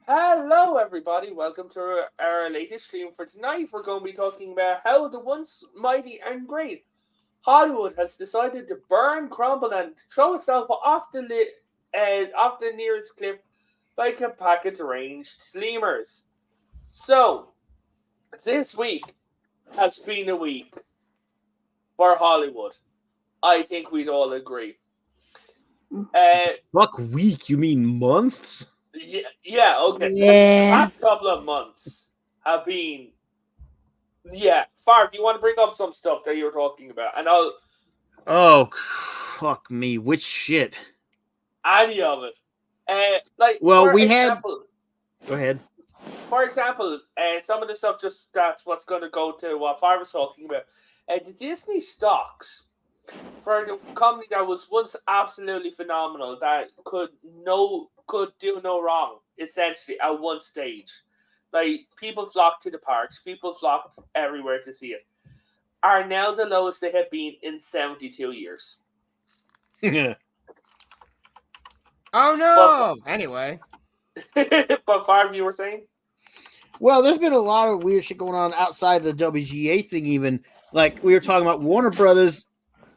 Hello, everybody. Welcome to our latest stream for tonight. We're going to be talking about how the once mighty and great Hollywood has decided to burn, crumble, and throw itself off the nearest cliff like a pack of deranged lemurs. So, this week has been a week for Hollywood. I think we'd all agree. Uh, Fuck week, you mean months? yeah, okay. The Yeah. past couple of months have been. Yeah, Farv, you want to bring up some stuff that you were talking about, and I'll Oh, fuck me. Which shit? any of it. Like Well, we had. Go ahead. for example, some of the stuff just that's what's going to go to what Farv was talking about. The Disney stocks for the company that was once absolutely phenomenal that could do no wrong essentially at one stage. Like people flocked to the parks, people flocked everywhere to see it. Are now the lowest they have been in 72 years. Oh no! Anyway, But Farv, you were saying? Well, there's been a lot of weird shit going on outside the WGA thing. Even like we were talking about Warner Brothers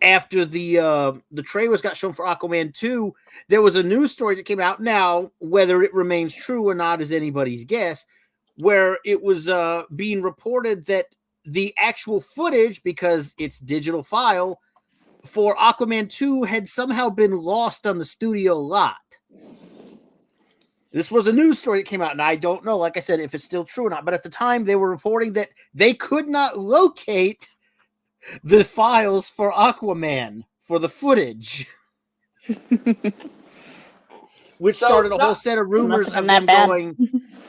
after the trailers got shown for Aquaman 2. There was a news story that came out. Now, whether it remains true or not is anybody's guess. Where it was being reported that the actual footage, because it's digital file, for Aquaman 2 had somehow been lost on the studio lot. This was a news story that came out, and I don't know, like I said, if it's still true or not. But at the time, they were reporting that they could not locate the files for Aquaman for the footage, which started a whole set of rumors of them going.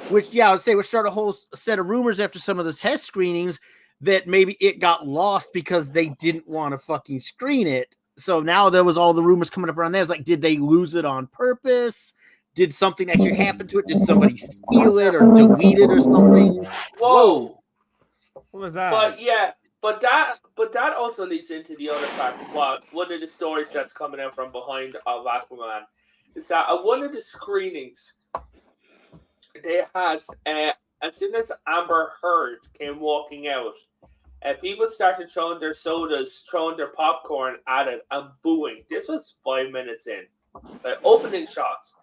Which, yeah, I would say, would start a whole set of rumors after some of the test screenings that maybe it got lost because they didn't want to fucking screen it. So now there was all the rumors coming up around there. It's like, did they lose it on purpose? Did something actually happen to it? Did somebody steal it or delete it or something? Whoa. what was that? But yeah, but that also leads into the other fact. What one of the stories that's coming out from behind of Aquaman is that at one of the screenings they had, as soon as Amber Heard came walking out, people started throwing their sodas, throwing their popcorn at it, and booing. This was 5 minutes in, opening shots.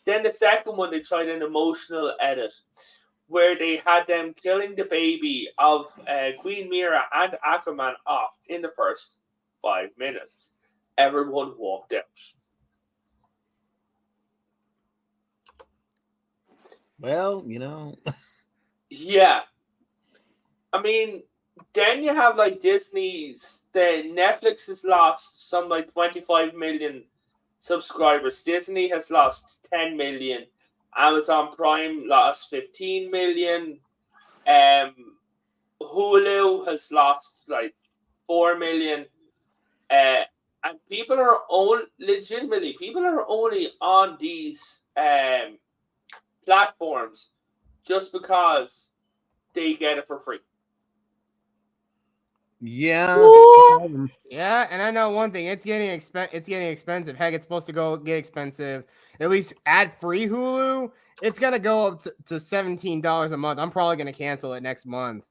Then the second one, they tried an emotional edit where they had them killing the baby of Queen Mira and Aquaman off in the first 5 minutes. Everyone walked out. Well, Yeah. I mean, then you have like Disney's, the Netflix has lost some like 25 million subscribers. Disney has lost 10 million. Amazon Prime lost 15 million. Hulu has lost like 4 million. And people are only on these platforms just because they get it for free. Yeah. Yeah, and I know one thing. It's getting expensive. Heck, it's supposed to get expensive. At least ad-free Hulu, it's gonna go up to $17 a month. I'm probably gonna cancel it next month.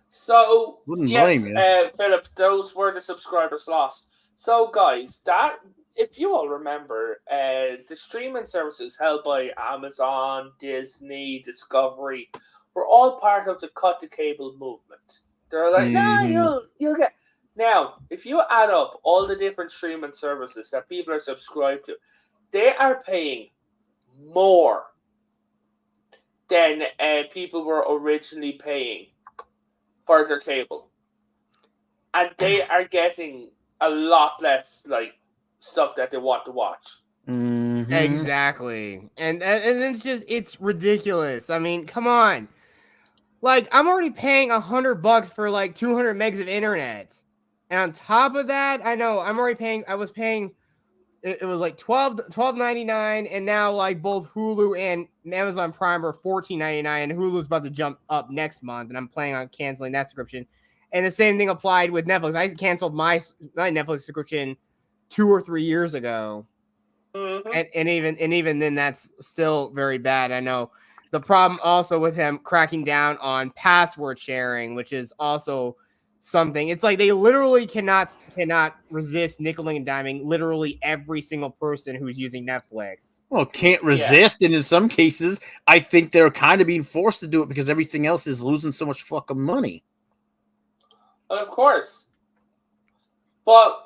So Wouldn't yes, blame you. Philip, those were the subscribers lost. So guys, that if you all remember, the streaming services held by Amazon, Disney, Discovery were all part of the cut the cable movement. They're like, nah, you'll get. Now, if you add up all the different streaming services that people are subscribed to, they are paying more than people were originally paying for their cable, and they are getting a lot less like stuff that they want to watch. Mm-hmm. Exactly, and it's ridiculous. I mean, come on. Like, I'm already paying $100 for like 200 megs of internet, and on top of that, I know I'm already paying. I was paying. It was like $12.99, and now like both Hulu and Amazon Prime are $14.99, and Hulu's about to jump up next month, and I'm planning on canceling that subscription. And the same thing applied with Netflix. I canceled my Netflix subscription 2 or 3 years ago. Mm-hmm. and even then, that's still very bad. I know the problem also with him cracking down on password sharing, which is also something. It's like they literally cannot resist nickeling and diming literally every single person who's using Netflix. Well, can't resist, and in some cases, I think they're kind of being forced to do it because everything else is losing so much fucking money. Of course. But,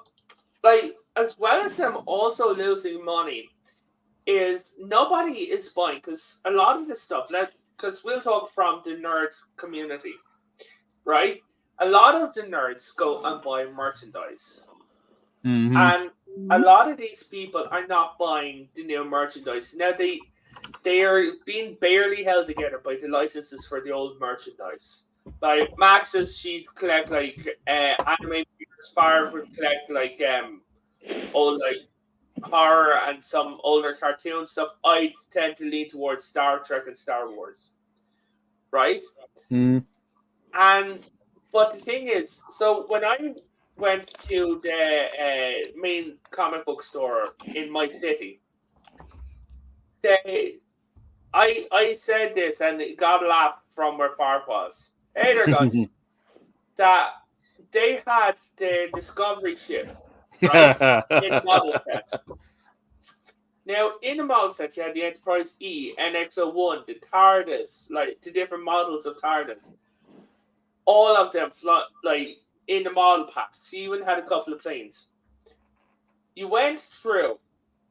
like, as well as them also losing money, is nobody is buying, because a lot of the stuff, because we'll talk from the nerd community, right? A lot of the nerds go and buy merchandise. Mm-hmm. And a lot of these people are not buying the new merchandise. Now, they are being barely held together by the licenses for the old merchandise. Like Max says, she collect like anime figures. Farv would collect like old like horror and some older cartoon stuff. I tend to lean towards Star Trek and Star Wars, right? Mm-hmm. And but the thing is, so when I went to the main comic book store in my city, I said this and it got a laugh from where Farf was. Hey there, guys. That they had the Discovery ship, right? In a model set. Now, in the model set, you had the Enterprise E, NX-01, the TARDIS, like the different models of TARDIS. All of them, like in the model pack. So you even had a couple of planes. You went through,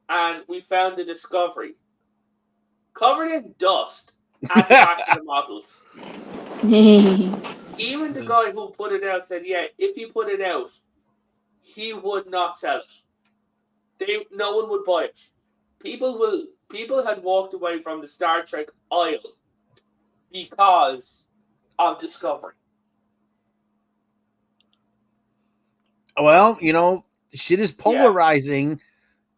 and we found the Discovery covered in dust at the back of the models. Even the guy who put it out said, "Yeah, if he put it out, he would not sell it. No one would buy it. People had walked away from the Star Trek aisle because of Discovery." Well, shit is polarizing,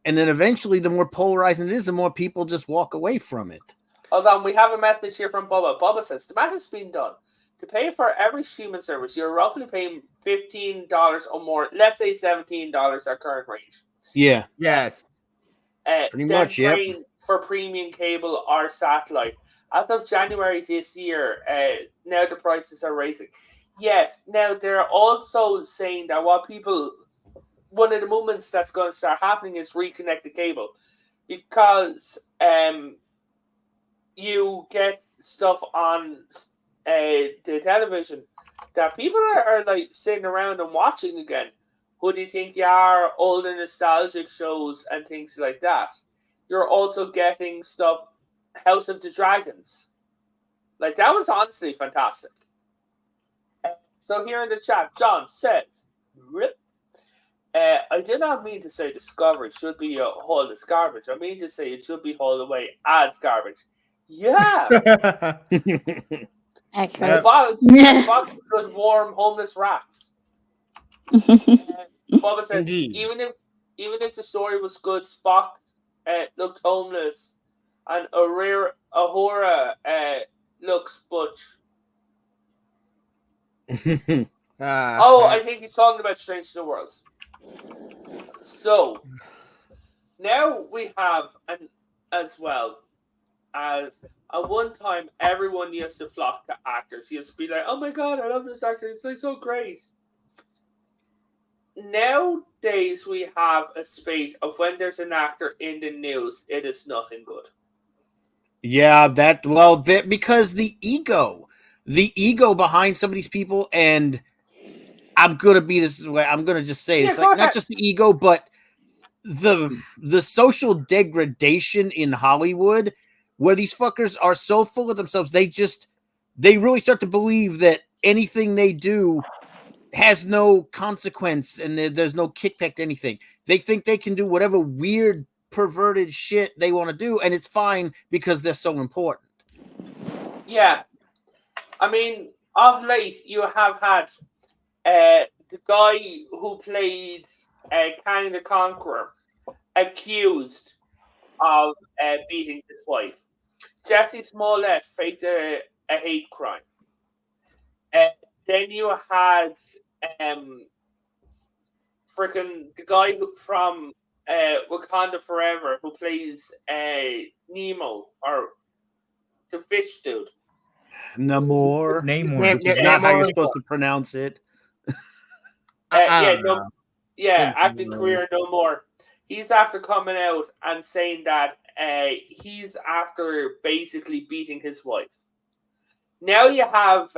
and then eventually, the more polarizing it is, the more people just walk away from it. Hold on, we have a message here from Bubba. Bubba says, the math has been done. To pay for every streaming service, you're roughly paying $15 or more, let's say $17 our current range. Yeah. Yes. Pretty much, yep. For premium cable or satellite. As of January this year, now the prices are raising. Yes, now they're also saying that one of the movements that's going to start happening is reconnect the cable. Because you get stuff on the television that people are like sitting around and watching again. Who do you think you are? Older nostalgic shows and things like that. You're also getting stuff, House of the Dragons. Like, that was honestly fantastic. So here in the chat, John said, "Rip. I did not mean to say Discovery should be hauled as garbage. I mean to say it should be hauled away as garbage." Yeah. Accurate. The box could warm homeless rats. Bubba says, Indeed. even if the story was good, Spock looked homeless, and Ahura looks butch. I think he's talking about Strange New Worlds. So now we have as well as at one time everyone used to flock to actors. He used to be like, "Oh my god, I love this actor, it's like so great." Nowadays we have a spate of when there's an actor in the news, it is nothing good. Yeah, because the ego behind some of these people, and I'm gonna be this way. I'm gonna just say it's like not just the ego, but the social degradation in Hollywood, where these fuckers are so full of themselves, they really start to believe that anything they do has no consequence and there's no kickback to anything. They think they can do whatever weird perverted shit they want to do, and it's fine because they're so important. Yeah, I mean, of late you have had the guy who played Kang the Conqueror accused of beating his wife. Jesse Smollett faked a hate crime. Then you had freaking the guy from Wakanda Forever, who plays Nemo, or the fish dude. Namor, Namor. which is not how Namor you're is supposed to pronounce it. I Yeah, don't know. yeah, Didn't acting know. career no more. He's after coming out and saying that he's after basically beating his wife. Now you have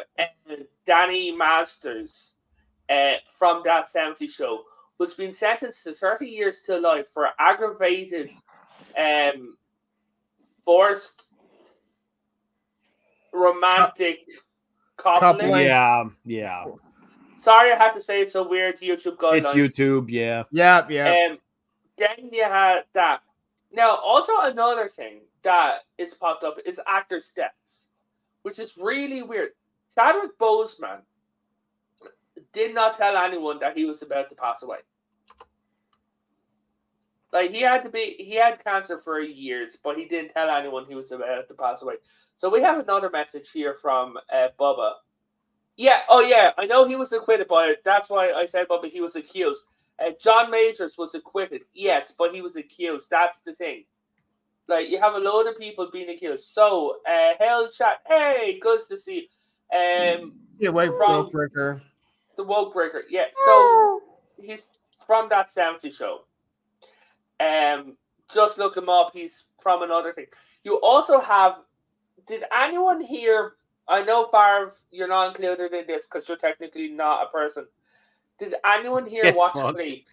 Danny Masters from that 70 show, who's been sentenced to 30 years to life for aggravated forced romantic coupling. Yeah. Sorry I had to say it so weird, YouTube guidelines. It's YouTube, yeah. Yep. Then you had that. Now, also another thing that is popped up is actors' deaths, which is really weird. Chadwick Boseman did not tell anyone that he was about to pass away. Like he had cancer for years, but he didn't tell anyone he was about to pass away. So we have another message here from Bubba. Yeah, I know he was acquitted, but that's why I said Bubba, he was accused. John Majors was acquitted, yes, but he was accused. That's the thing. Like, you have a load of people being accused. So, Hell Chat, hey, good to see you. Yeah, wait, from Breaker. the Woke Breaker, yeah. So, he's from that 70 show. Just look him up. He's from another thing. You also have, did anyone here, I know, Barv, you're not included in this because you're technically not a person. Did anyone here Get watch fucked. Glee?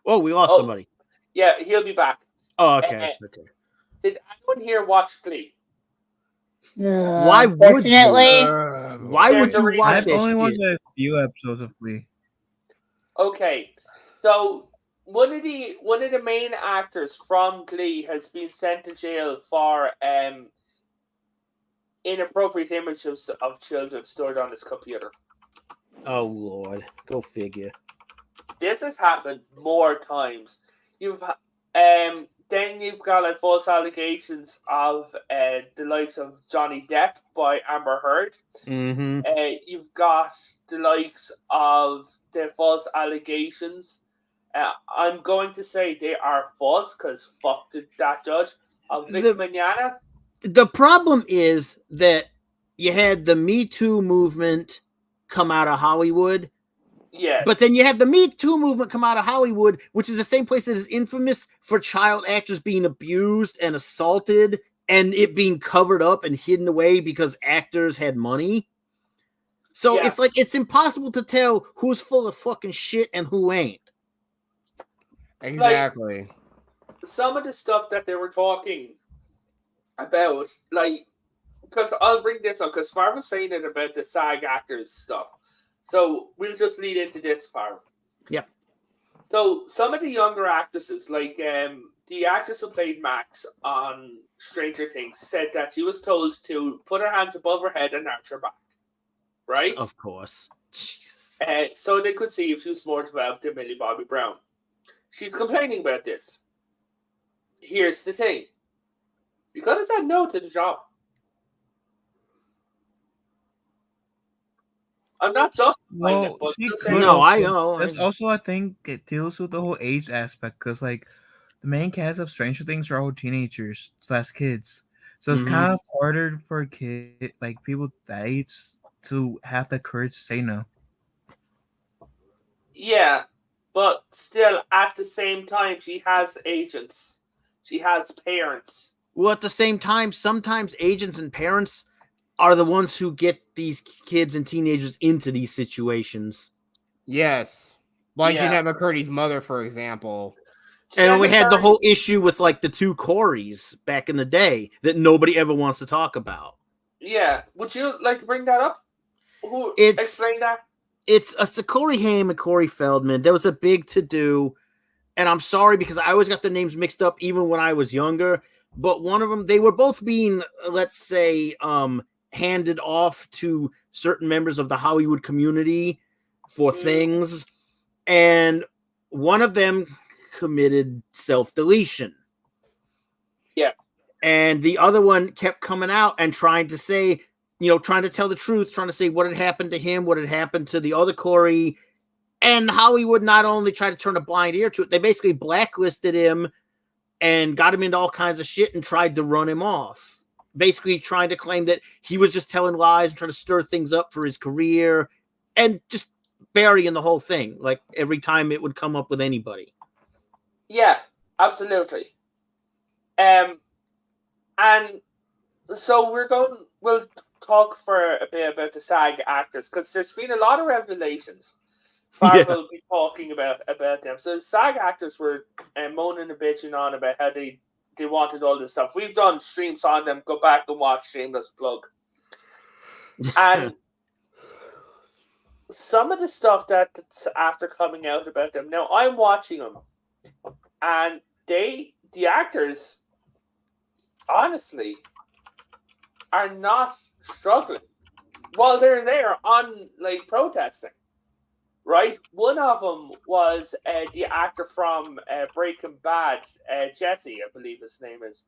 Oh, we lost somebody. Yeah, he'll be back. Oh, okay. Did anyone here watch Glee? Why would you? Why would There's a you reason. watch I've that only watched shit? a few episodes of Glee. Okay, so one of the main actors from Glee has been sent to jail for inappropriate images of children stored on his computer. Oh Lord, go figure. This has happened more times. Then you've got like false allegations of the likes of Johnny Depp by Amber Heard. Mm-hmm. You've got the likes of the false allegations. I'm going to say they are false because fuck that judge of Vic Mignogna. The problem is that you had the Me Too movement come out of Hollywood. Yes. But then you have the Me Too movement come out of Hollywood, which is the same place that is infamous for child actors being abused and assaulted and it being covered up and hidden away because actors had money. So it's like it's impossible to tell who's full of fucking shit and who ain't. Exactly. Like, some of the stuff that they were talking about, like, because I'll bring this up because Farv was saying it about the SAG actors stuff. So we'll just lead into this, Farv. Yep. So some of the younger actresses, like the actress who played Max on Stranger Things, said that she was told to put her hands above her head and arch her back. Right? Of course. So they could see if she was more developed than Millie Bobby Brown. She's complaining about this. Here's the thing. You gotta say no to the job. I'm not justifying it, but she just could saying No, also, I know. That's also, I think, it deals with the whole age aspect because, like, the main cast of Stranger Things are all teenagers / kids, so it's kind of harder for people that age to have the courage to say no. Yeah, but still, at the same time, she has agents. She has parents. Well, at the same time, sometimes agents and parents are the ones who get these kids and teenagers into these situations. Yes. Like Jeanette McCurdy's mother, for example. And we had the whole issue with like the two Coreys back in the day that nobody ever wants to talk about. Yeah. Would you like to bring that up? Explain that? It's a Corey Haim and Corey Feldman. There was a big to-do. And I'm sorry because I always got the names mixed up even when I was younger. But one of them, they were both being, let's say, handed off to certain members of the Hollywood community for things. And one of them committed self-deletion. Yeah. And the other one kept coming out and trying to say, trying to tell the truth, trying to say what had happened to him, what had happened to the other Corey. And Hollywood not only tried to turn a blind ear to it, they basically blacklisted him and got him into all kinds of shit and tried to run him off. Basically trying to claim that he was just telling lies and trying to stir things up for his career and just burying the whole thing, like every time it would come up with anybody. Yeah, absolutely. And so we'll talk for a bit about the SAG actors, because there's been a lot of revelations. Barb will be talking about them. So the SAG actors were moaning and bitching on about how they wanted all this stuff. We've done streams on them. Go back and watch Shameless Plug. And some of the stuff that's after coming out about them. Now, I'm watching them. And the actors, honestly, are not struggling while they're there on, like, protesting. Right? One of them was the actor from Breaking Bad, Jesse, I believe his name is,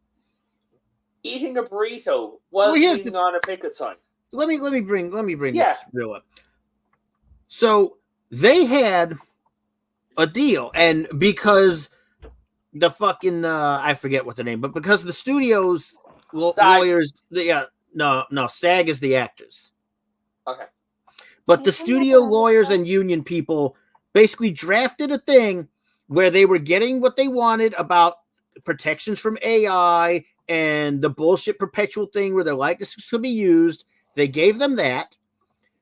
eating a burrito while leaning on a picket sign. Let me bring this real up. So they had a deal, and because the fucking I forget what the name, but because the studios lawyers, SAG is the actors. Okay. But the studio lawyers and union people basically drafted a thing where they were getting what they wanted about protections from AI and the bullshit perpetual thing where their likenesses could be used. They gave them that.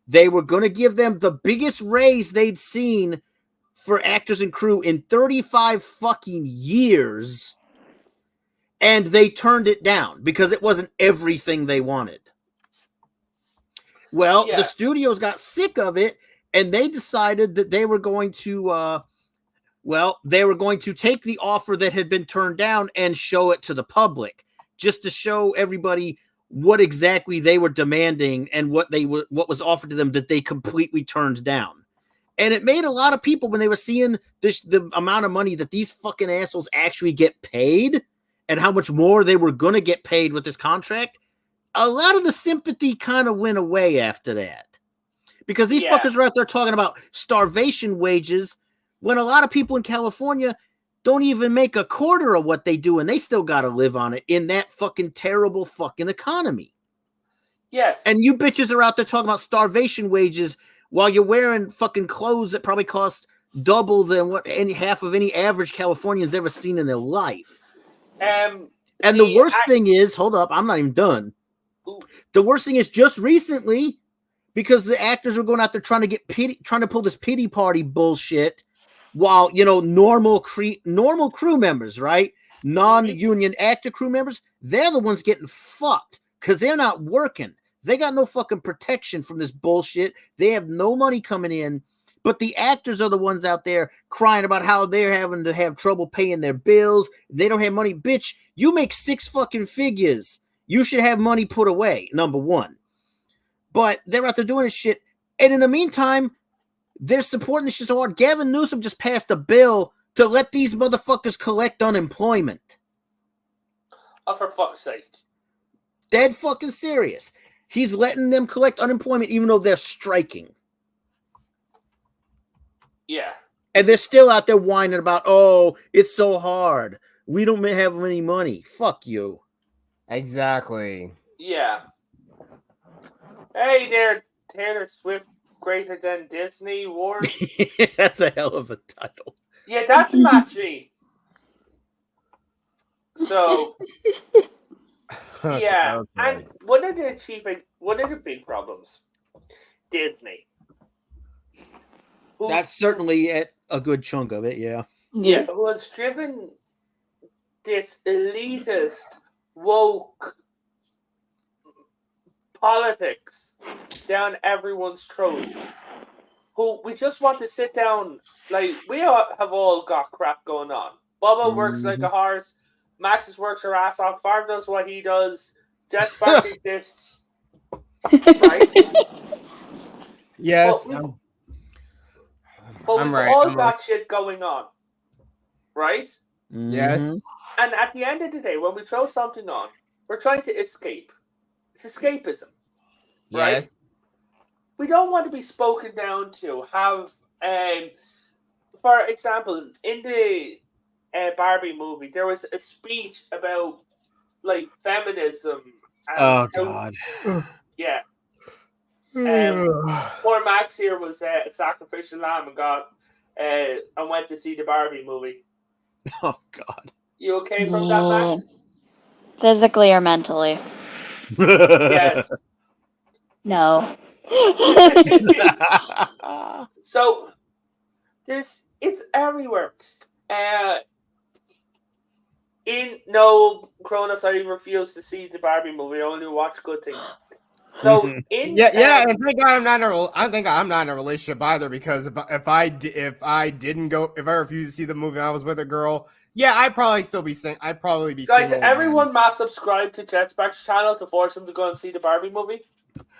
They were going to give them the biggest raise they'd seen for actors and crew in 35 fucking years. And they turned it down because it wasn't everything they wanted. Well, the studios got sick of it, and they decided that they were going to, take the offer that had been turned down and show it to the public, just to show everybody what exactly they were demanding and what was offered to them that they completely turned down. And it made a lot of people, when they were seeing the amount of money that these fucking assholes actually get paid and how much more they were going to get paid with this contract, a lot of the sympathy kind of went away after that. Because these fuckers are out there talking about starvation wages when a lot of people in California don't even make a quarter of what they do, and they still got to live on it in that fucking terrible fucking economy. Yes. And you bitches are out there talking about starvation wages while you're wearing fucking clothes that probably cost double than what half of any average Californian's ever seen in their life. And the worst thing is, hold up, I'm not even done. Ooh. The worst thing is, just recently, because the actors were going out there trying to pull this pity party bullshit, while normal crew members, right, non-union actor crew members, they're the ones getting fucked because they're not working. They got no fucking protection from this bullshit. They have no money coming in, but the actors are the ones out there crying about how they're having to have trouble paying their bills. They don't have money. Bitch, you make 6 fucking figures. You should have money put away, number one. But they're out there doing this shit. And in the meantime, they're supporting this shit so hard. Gavin Newsom just passed a bill to let these motherfuckers collect unemployment. Oh, for fuck's sake. Dead fucking serious. He's letting them collect unemployment even though they're striking. Yeah. And they're still out there whining about, oh, it's so hard. We don't have any money. Fuck you. Exactly. Yeah. Hey there, Taylor Swift, greater than Disney Wars. That's a hell of a title. Yeah, that's matchy. So, yeah. Okay. And one of the big problems, Disney. That's certainly a good chunk of it, yeah. Yeah, who has driven this elitist, woke politics down everyone's throat. Who we just want to sit down, like, we have all got crap going on. Bubba works like a horse. Maxis works her ass off. Farv does what he does. Jess back exists. Right? Yes. But we've all got shit going on. Right? Yes. And at the end of the day, when we throw something on, we're trying to escape. It's escapism. Right? Yes. We don't want to be spoken down to, have For example, in the Barbie movie, there was a speech about like feminism and Oh God. yeah. Poor Max here was a sacrificial lamb and got and went to see the Barbie movie. Oh God. You okay from that, Max? Physically or mentally? Yes. No. So it's everywhere. No, Cronus, I refuse to see the Barbie movie. I only watch good things. So in Yeah, and thank God I'm not in a. I think I'm not in a relationship either, because if I refused to see the movie and I was with a girl, yeah, I'd probably still be I'd probably be guys, single. everyone must subscribe to Jetsback's channel to force him to go and see the Barbie movie.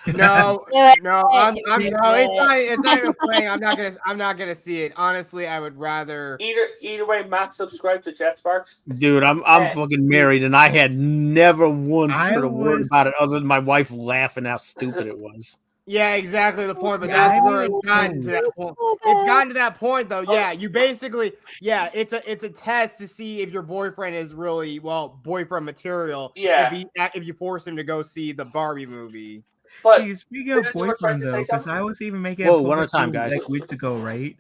No, Do it. no, Do I'm it. no, it's not even playing. I'm not gonna see it. Honestly, I would rather. Either way, Matt, subscribe to Jetsparks. Dude, I'm fucking married, and I had never once heard a word about it other than my wife laughing how stupid it was. Yeah, exactly the point. But Yeah, that's I where mean, it's gotten to that point. It's gotten to that point, though. Yeah, you basically, yeah, it's a test to see if your boyfriend is really boyfriend material. Yeah. If you force him to go see the Barbie movie. But see, speaking of you were trying boyfriend to say though, because something? I was even making Whoa, a one post at a time, a few, guys. like weeks ago, right?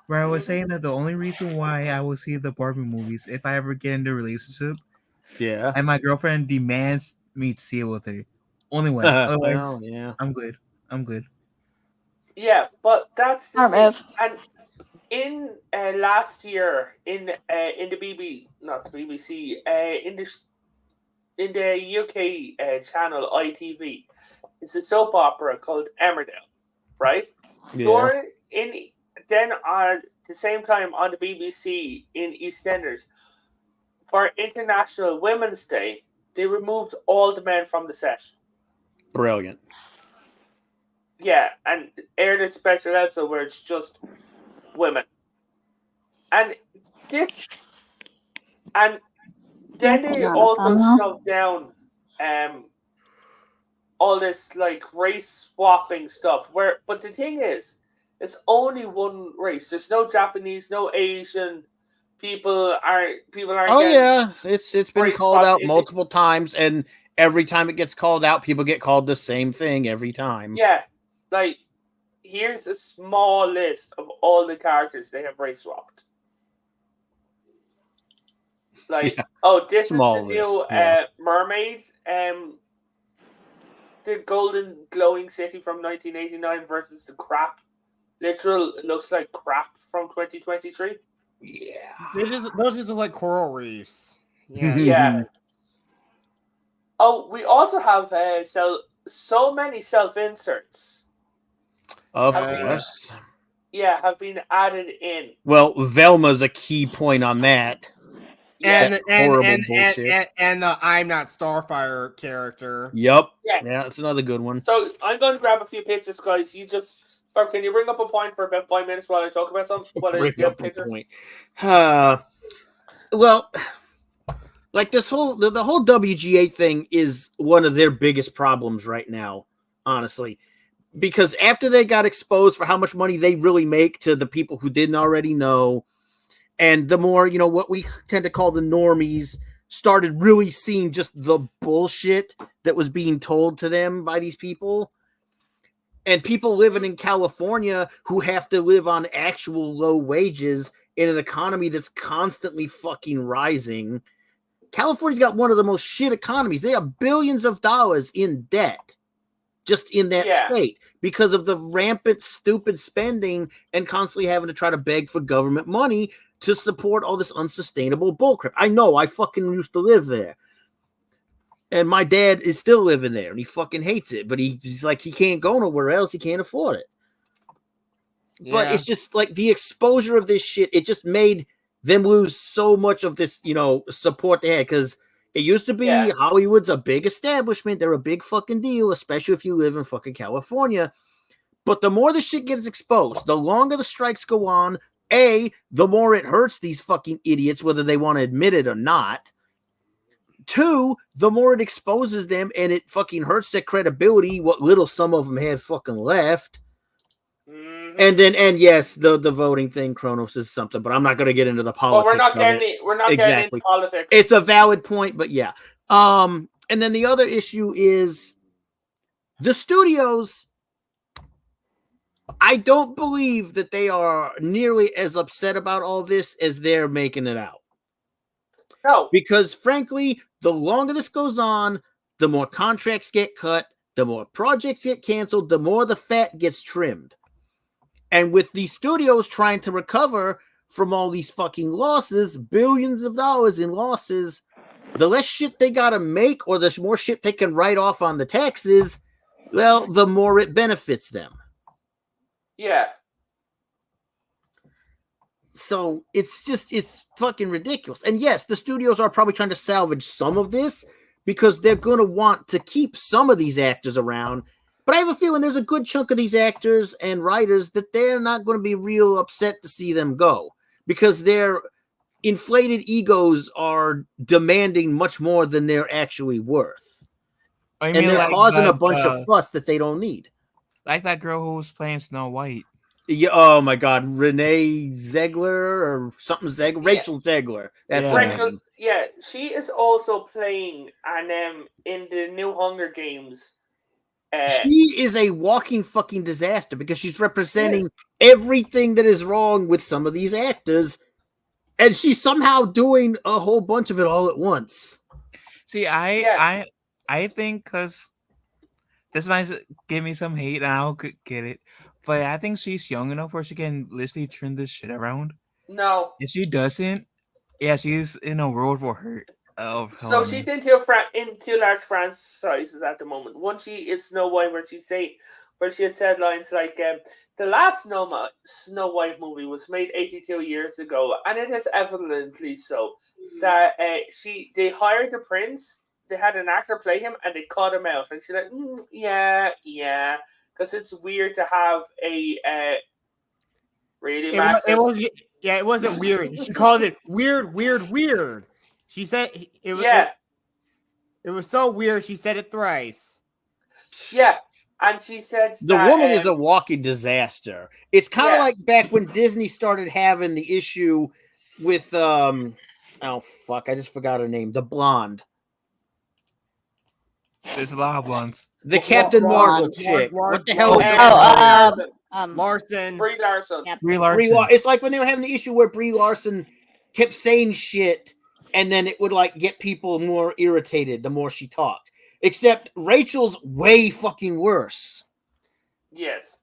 Where I was saying that the only reason why I will see the Barbie movies if I ever get into a relationship Yeah. and my girlfriend demands me to see it with her. Only way. Otherwise, Well, yeah. I'm good. I'm good. Yeah, but that's the Smart thing. move. And in last year in the not the BBC, in the UK channel ITV, it's a soap opera called Emmerdale, right? Yeah. Then at the same time on the BBC in EastEnders for International Women's Day, they removed all the men from the set. Brilliant. Yeah, and aired a special episode where it's just women. And then they Not a also thumbnail. shoved down all this like race swapping stuff. But the thing is, it's only one race. There's no Japanese, no Asian. People aren't Oh getting yeah, it's been race called swapped out in multiple times, and every time it gets called out, people get called the same thing every time. Yeah, like here's a small list of all the characters they have race swapped. Like, Yeah, this small is the new list, yeah. mermaid, the golden glowing city from 1989 versus the crap. Literal looks like crap from 2023. Yeah. Those just look like coral reefs. Yeah. Yeah. Oh, we also have so many self inserts. Of Have course. have been added in. Well, Velma's a key point on that. Yeah. And horrible bullshit. and the I'm Not Starfire character. Yup. Yeah. Yeah, that's another good one. So I'm going to grab a few pictures, guys. Or can you bring up a point for about 5 minutes while I talk about something? Bring up a point. Well, like this whole the whole WGA thing is one of their biggest problems right now, honestly. Because after they got exposed for how much money they really make to the people who didn't already know, and the more, what we tend to call the normies started really seeing just the bullshit that was being told to them by these people. And people living in California who have to live on actual low wages in an economy that's constantly fucking rising. California's got one of the most shit economies. They have billions of dollars in debt just in that state because of the rampant, stupid spending and constantly having to try to beg for government money to support all this unsustainable bullcrap. I know, I fucking used to live there. And my dad is still living there, and he fucking hates it. But he's like, he can't go nowhere else. He can't afford it. Yeah. But it's just like the exposure of this shit. It just made them lose so much of this, support they had. Because it used to be Hollywood's a big establishment. They're a big fucking deal, especially if you live in fucking California. But the more the shit gets exposed, the longer the strikes go on, the more it hurts these fucking idiots, whether they want to admit it or not. 2, the more it exposes them and it fucking hurts their credibility, what little some of them had fucking left. And yes, the voting thing, Kronos, is something, but I'm not going to get into the politics. Well, we're not getting into politics. It's a valid point, but yeah. And then the other issue is the studios. I don't believe that they are nearly as upset about all this as they're making it out. No, because frankly, the longer this goes on, the more contracts get cut, the more projects get canceled, the more the fat gets trimmed. And with these studios trying to recover from all these fucking losses, billions of dollars in losses, the less shit they gotta make or the more shit they can write off on the taxes, well, the more it benefits them. yeah. So it's fucking ridiculous. And yes, the studios are probably trying to salvage some of this because they're going to want to keep some of these actors around. But I have a feeling there's a good chunk of these actors and writers that they're not going to be real upset to see them go because their inflated egos are demanding much more than they're actually worth. I And mean, they're like causing that, a bunch of fuss that they don't need. like that girl who was playing Snow White. Yeah, oh my God, Renee Zegler or something Zegler, Rachel Zegler. That's her name. Yeah, she is also playing in the new Hunger Games. She is a walking fucking disaster because she's representing everything that is wrong with some of these actors, and she's somehow doing a whole bunch of it all at once. See, I think because this might give me some hate, and I'll get it. But I think she's young enough where she can literally turn this shit around. No. If she doesn't, yeah, she's in a world for her. So she's in two large franchises at the moment. One, she is Snow White, where she had said lines like, "The last Snow White movie was made 82 years ago, and it is evidently so that they hired the prince, they had an actor play him, and they cut him out." And she's like, yeah. Because it's weird to have a really massive... It wasn't weird. She called it weird. She said it was. It was so weird. She said it thrice. Yeah, and she said the woman is a walking disaster. It's kind of like back when Disney started having the issue with oh fuck, I just forgot her name. The blonde. There's a lot of blondes. The Captain Marvel chick. What the hell is Larson. Brie Larson. Yep. Brie Larson. It's like when they were having the issue where Brie Larson kept saying shit and then it would like get people more irritated the more she talked. Except Rachel's way fucking worse. Yes.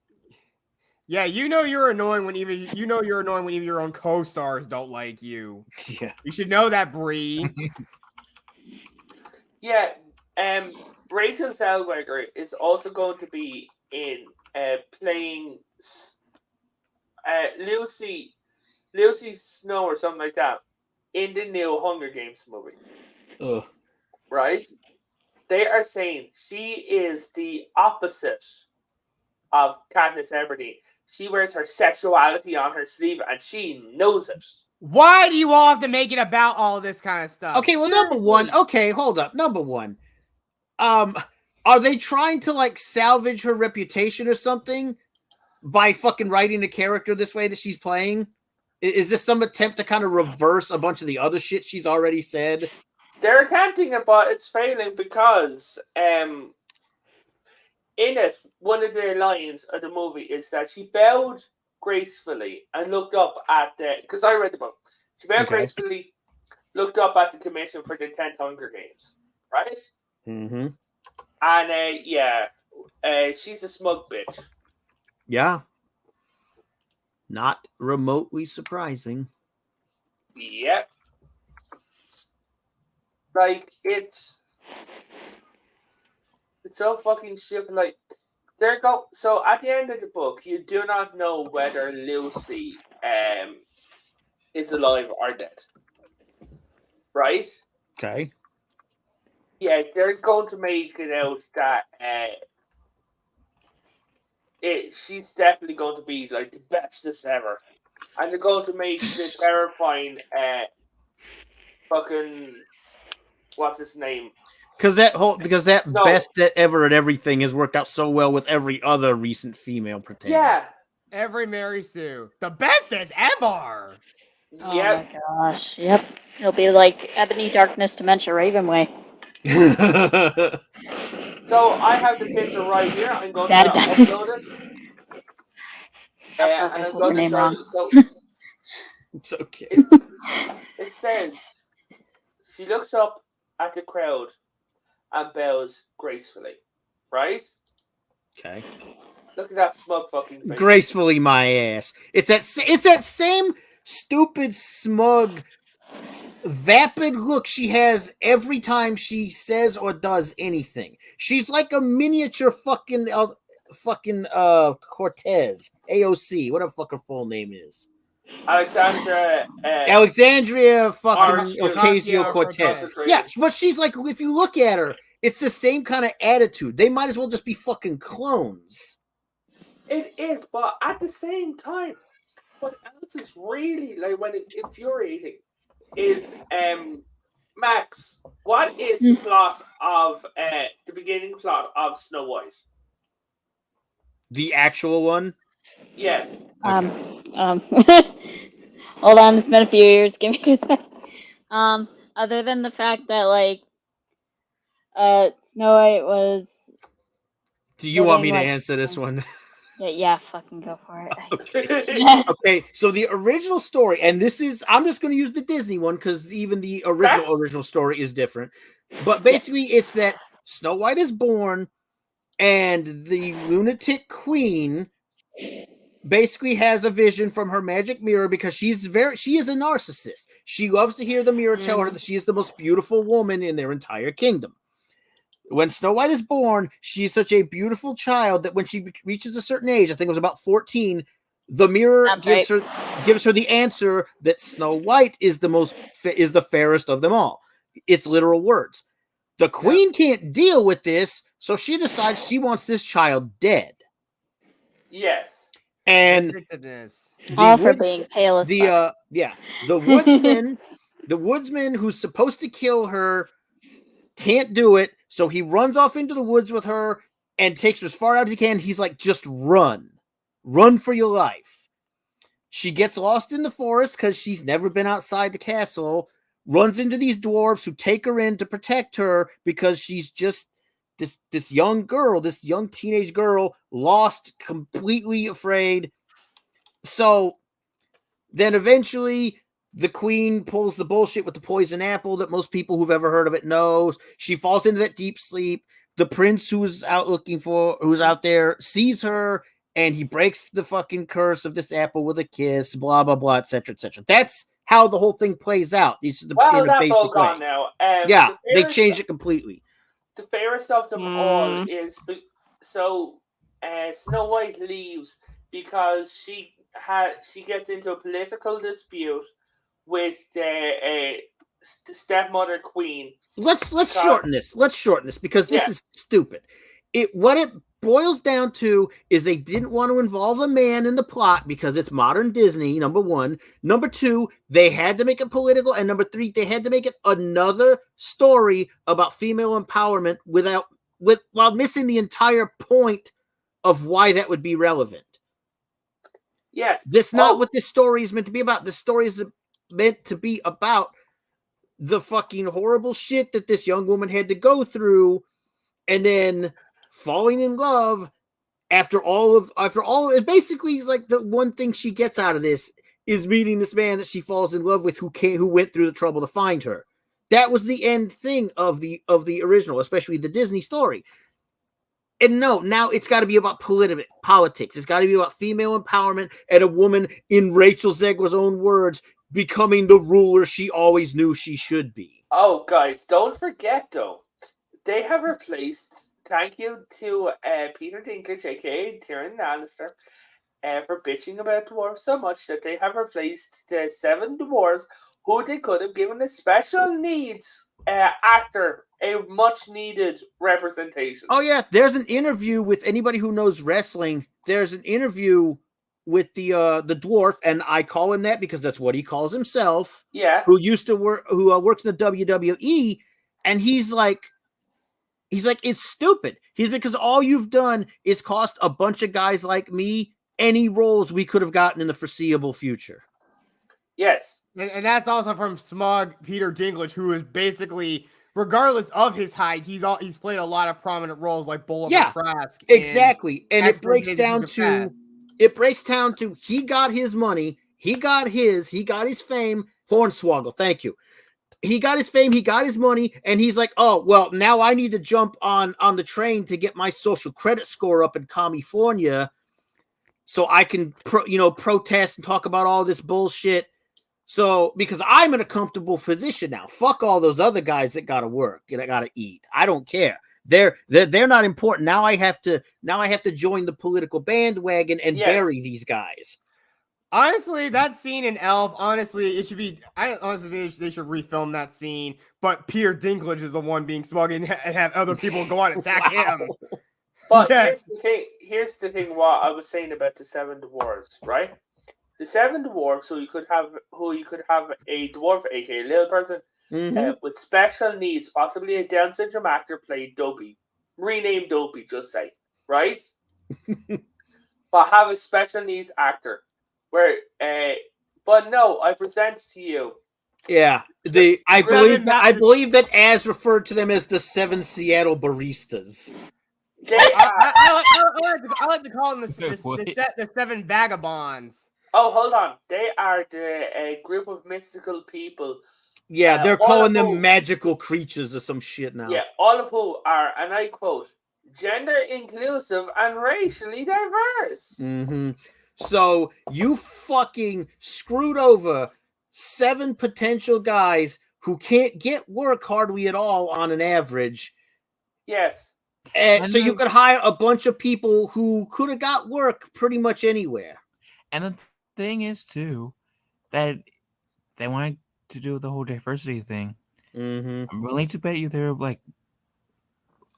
Yeah, you're annoying when even your own co-stars don't like you. Yeah. You should know that, Brie. Yeah. Rachel Zellweger is also going to be in playing Lucy Snow or something like that in the new Hunger Games movie. Ugh. Right? They are saying she is the opposite of Katniss Everdeen. She wears her sexuality on her sleeve and she knows it. Why do you all have to make it about all this kind of stuff? Okay, well, number one. Okay, hold up. Number one. Are they trying to like salvage her reputation or something by fucking writing the character this way that she's playing? Is this some attempt to kind of reverse a bunch of the other shit she's already said? They're attempting it, but it's failing because in it, one of the lines of the movie is that she bowed gracefully and looked up at because I read the book. She bowed gracefully, looked up at the commission for the 10th Hunger Games, right? Mm-hmm. And she's a smug bitch. Yeah. Not remotely surprising. Yep. Like it's so fucking stupid. Like so at the end of the book, you do not know whether Lucy is alive or dead. Right? Okay. Yeah, they're going to make it out that she's definitely going to be like the bestest ever, and they're going to make the terrifying fucking what's his name? Because best ever at everything has worked out so well with every other recent female protagonist. Yeah, Every Mary Sue. The bestest ever. Oh Yep. my gosh. Yep. It'll be like Ebony Darkness Dementia Ravenway. So I have the picture right here. I'm going Sad to guy. upload it, Of course, I and I'm said your going to name show wrong. you. So It's okay. it says she looks up at the crowd and bows gracefully. Right? Okay. Look at that smug fucking face. Gracefully, my ass. It's that same stupid, smug, vapid look she has every time she says or does anything. She's like a miniature fucking Cortez, AOC, whatever fuck her full name is. Alexandra Alexandria fucking Ocasio Ocasio-Cortez. Cortez. Yeah, but she's like, if you look at her, it's the same kind of attitude. They might as well just be fucking clones. It is, but at the same time, what else is really like when it infuriating is Max. What is the plot of the beginning plot of Snow White? The actual one? Yes. Hold on, it's been a few years. Give me a sec. Other than the fact that like, Snow White was. Do you want me living, to like, answer this one? Yeah, fucking go for it. Okay. Okay, so the original story, and this is, I'm just going to use the Disney one because even the original story is different. But basically, it's that Snow White is born, and the lunatic queen basically has a vision from her magic mirror because she is a narcissist. She loves to hear the mirror tell her that she is the most beautiful woman in their entire kingdom. When Snow White is born, she's such a beautiful child that when she reaches a certain age, I think it was about 14, the mirror gives her the answer that Snow White is the fairest of them all. It's literal words. The queen can't deal with this, so she decides she wants this child dead. Yes. And all for being pale as fuck. the woodsman who's supposed to kill her can't do it, so he runs off into the woods with her and takes her as far out as he can. He's like, just run for your life. She gets lost in the forest because she's never been outside the castle, runs into these dwarves who take her in to protect her because she's just this young girl, this young teenage girl, lost, completely afraid. So then eventually the queen pulls the bullshit with the poison apple that most people who've ever heard of it knows. She falls into that deep sleep. The prince who's out there sees her, and he breaks the fucking curse of this apple with a kiss, blah, blah, blah, etc., etc. That's how the whole thing plays out. That's all gone now. They changed it completely. The fairest of them all is so Snow White leaves because she gets into a political dispute with the stepmother queen. Let's shorten this. Let's shorten this because this is stupid. What it boils down to is they didn't want to involve a man in the plot because it's modern Disney, number one. Number two, they had to make it political. And number three, they had to make it another story about female empowerment while missing the entire point of why that would be relevant. Yes. That's not what this story is meant to be about. This story is meant to be about the fucking horrible shit that this young woman had to go through, and then falling in love after all. It basically is like the one thing she gets out of this is meeting this man that she falls in love with, who went through the trouble to find her. That was the end thing of the original, especially the Disney story. And no, now it's got to be about politics. It's got to be about female empowerment and a woman, in Rachel Zegler's own words, becoming the ruler she always knew she should be. Oh, guys, don't forget, though. They have replaced, thank you to Peter Dinklage, a.k.a. Tyrion Lannister, for bitching about dwarves so much that they have replaced the 7 dwarves who they could have given a special needs actor a much-needed representation. Oh, yeah, there's an interview with anybody who knows wrestling. There's an interview with the dwarf, and I call him that because that's what he calls himself. Yeah. Who works in the WWE, and he's like, it's stupid. He's because all you've done is cost a bunch of guys like me any roles we could have gotten in the foreseeable future. Yes. And that's also from smug Peter Dinklage, who is basically, regardless of his height, he's played a lot of prominent roles like Bolivar Yeah, Trask. Exactly. And it X-Men breaks Days of down Future to he got his money, he got his fame. Hornswoggle, thank you. He got his fame, he got his money, and he's like, oh, well, now I need to jump on the train to get my social credit score up in California so I can protest and talk about all this bullshit. So because I'm in a comfortable position now. Fuck all those other guys that gotta work, that gotta eat. I don't care. They're not important. Now I have to join the political bandwagon and bury these guys. Honestly, that scene in Elf, honestly, it should be. I honestly think they should refilm that scene. But Peter Dinklage is the one being smug and have other people go out and attack him. But Yes. here's the thing. What I was saying about the Seven Dwarves, right? The Seven Dwarves, who you could have a dwarf, aka a little person, with special needs, possibly a Down syndrome actor, played Dopey, renamed Dopey, just say, right? But have a special needs actor, but no, I present to you. Yeah, I believe that Az referred to them as the 7 Seattle Baristas. I like to call them the 7 vagabonds. Oh, hold on. They are a group of mystical people. Yeah, they're calling them magical creatures or some shit now. Yeah, all of who are, and I quote, gender inclusive and racially diverse. Mm-hmm. So you fucking screwed over 7 potential guys who can't get work hardly at all on an average. Yes. And so you could hire a bunch of people who could have got work pretty much anywhere. And the thing is, too, that they wanted to do the whole diversity thing. Mm-hmm. I'm willing to bet you there are, like,